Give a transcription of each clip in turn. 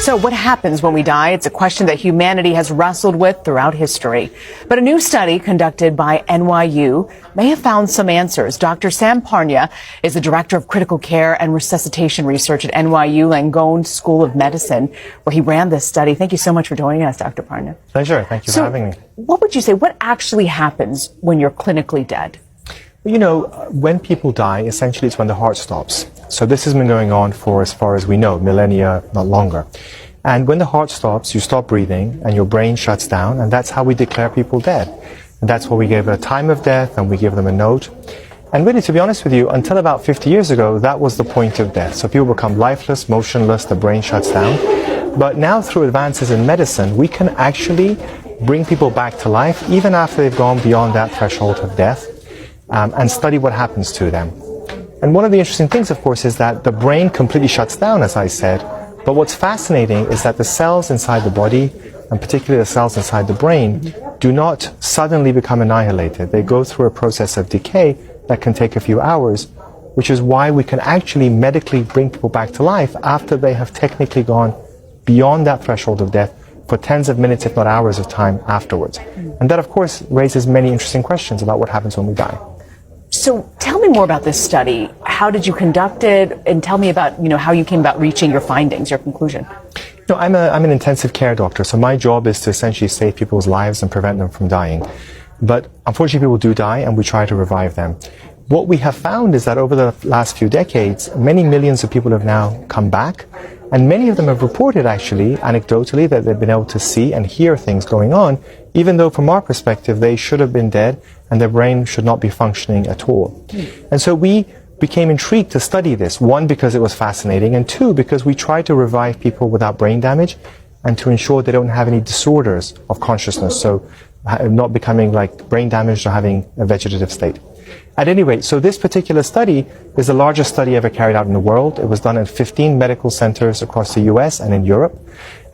So what happens when we die? It's a question that humanity has wrestled with throughout history. But a new study conducted by NYU may have found some answers. Dr. Sam Parnia is the director of critical care and resuscitation research at NYU Langone School of Medicine, where he ran this study. Thank you so much for joining us, Dr. Parnia. Pleasure. Thank you for having me. What would you say? What actually happens when you're clinically dead? You know, when people die, essentially it's when the heart stops. So this has been going on for, as far as we know, millennia, not longer. And when the heart stops, you stop breathing and your brain shuts down, and that's how we declare people dead. And that's why we give a time of death and we give them a note. And really, to be honest with you, until about 50 years ago, that was the point of death. So people become lifeless, motionless, the brain shuts down. But now through advances in medicine, we can actually bring people back to life even after they've gone beyond that threshold of death. And study what happens to them. And one of the interesting things, of course, is that the brain completely shuts down, as I said. But what's fascinating is that the cells inside the body, and particularly the cells inside the brain, do not suddenly become annihilated. They go through a process of decay that can take a few hours, which is why we can actually medically bring people back to life after they have technically gone beyond that threshold of death for tens of minutes, if not hours of time afterwards. And that, of course, raises many interesting questions about what happens when we die. So tell me more about this study. How did you conduct it? And tell me about, how you came about reaching your findings, your conclusion. No, I'm an intensive care doctor, so my job is to essentially save people's lives and prevent them from dying. But unfortunately, people do die, and we try to revive them. What we have found is that over the last few decades, many millions of people have now come back, and many of them have reported, actually, anecdotally, that they've been able to see and hear things going on, even though from our perspective, they should have been dead and their brain should not be functioning at all. And so we became intrigued to study this, one, because it was fascinating, and two, because we tried to revive people without brain damage and to ensure they don't have any disorders of consciousness, so not becoming like brain damaged or having a vegetative state. At any rate, so this particular study is the largest study ever carried out in the world. It was done in 15 medical centers across the US and in Europe.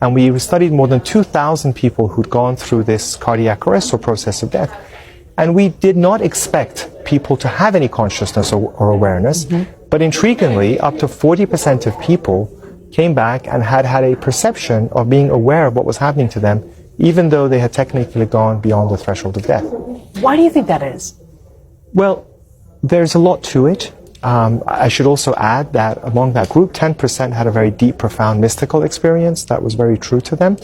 And we studied more than 2,000 people who'd gone through this cardiac arrest or process of death. And we did not expect people to have any consciousness or awareness. But intriguingly, up to 40% of people came back and had a perception of being aware of what was happening to them, even though they had technically gone beyond the threshold of death. Why do you think that is? Well, there's a lot to it. I should also add that among that group, 10% had a very deep, profound mystical experience that was very true to them.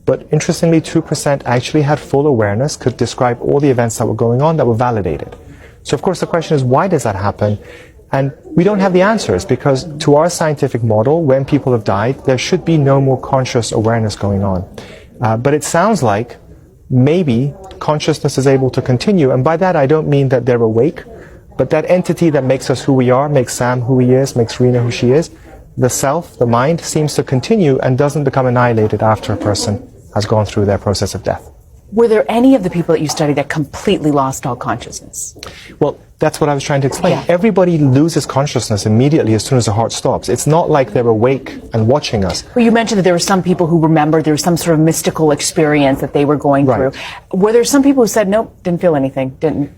But interestingly, 2% actually had full awareness, could describe all the events that were going on that were validated. So of course the question is, why does that happen? And we don't have the answers, because to our scientific model, when people have died, there should be no more conscious awareness going on. But it sounds like maybe consciousness is able to continue. And by that, I don't mean that they're awake, but that entity that makes us who we are, makes Sam who he is, makes Rena who she is, the self, the mind, seems to continue and doesn't become annihilated after a person has gone through their process of death. Were there any of the people that you studied that completely lost all consciousness? Well, that's what I was trying to explain. Yeah. Everybody loses consciousness immediately as soon as the heart stops. It's not like they're awake and watching us. Well, you mentioned that there were some people who remembered there was some sort of mystical experience that they were going through. Were there some people who said, nope, didn't feel anything, didn't?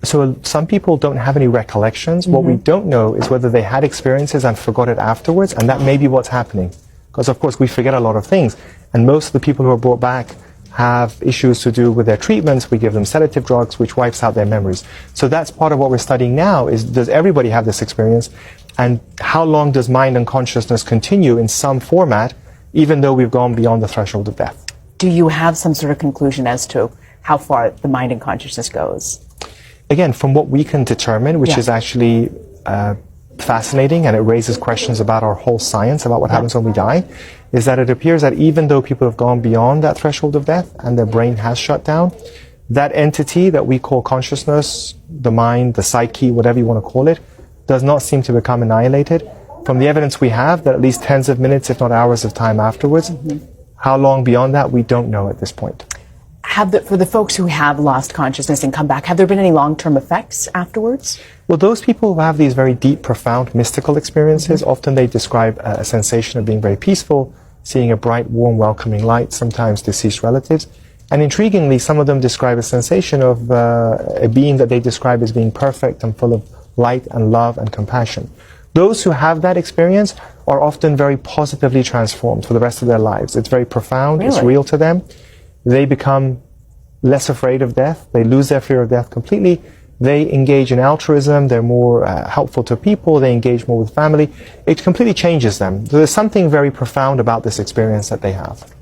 So some people don't have any recollections. What we don't know is whether they had experiences and forgot it afterwards, and that may be what's happening. Because of course we forget a lot of things, and most of the people who are brought back have issues to do with their treatments. We give them sedative drugs, which wipes out their memories. So that's part of what we're studying now, is does everybody have this experience, and how long does mind and consciousness continue in some format, even though we've gone beyond the threshold of death? Do you have some sort of conclusion as to how far the mind and consciousness goes? Again, from what we can determine, which is actually fascinating, and it raises questions about our whole science, about what happens when we die, is that it appears that even though people have gone beyond that threshold of death and their brain has shut down, that entity that we call consciousness, the mind, the psyche, whatever you want to call it, does not seem to become annihilated. From the evidence we have, that at least tens of minutes, if not hours of time afterwards, how long beyond that, we don't know at this point. For the folks who have lost consciousness and come back, have there been any long-term effects afterwards? Well, those people who have these very deep, profound, mystical experiences, often they describe a sensation of being very peaceful, seeing a bright, warm, welcoming light, sometimes deceased relatives. And intriguingly, some of them describe a sensation of a being that they describe as being perfect and full of light and love and compassion. Those who have that experience are often very positively transformed for the rest of their lives. It's very profound. It's real to them. They become less afraid of death. They lose their fear of death completely. They engage in altruism. They're more helpful to people. They engage more with family. It completely changes them. So there's something very profound about this experience that they have.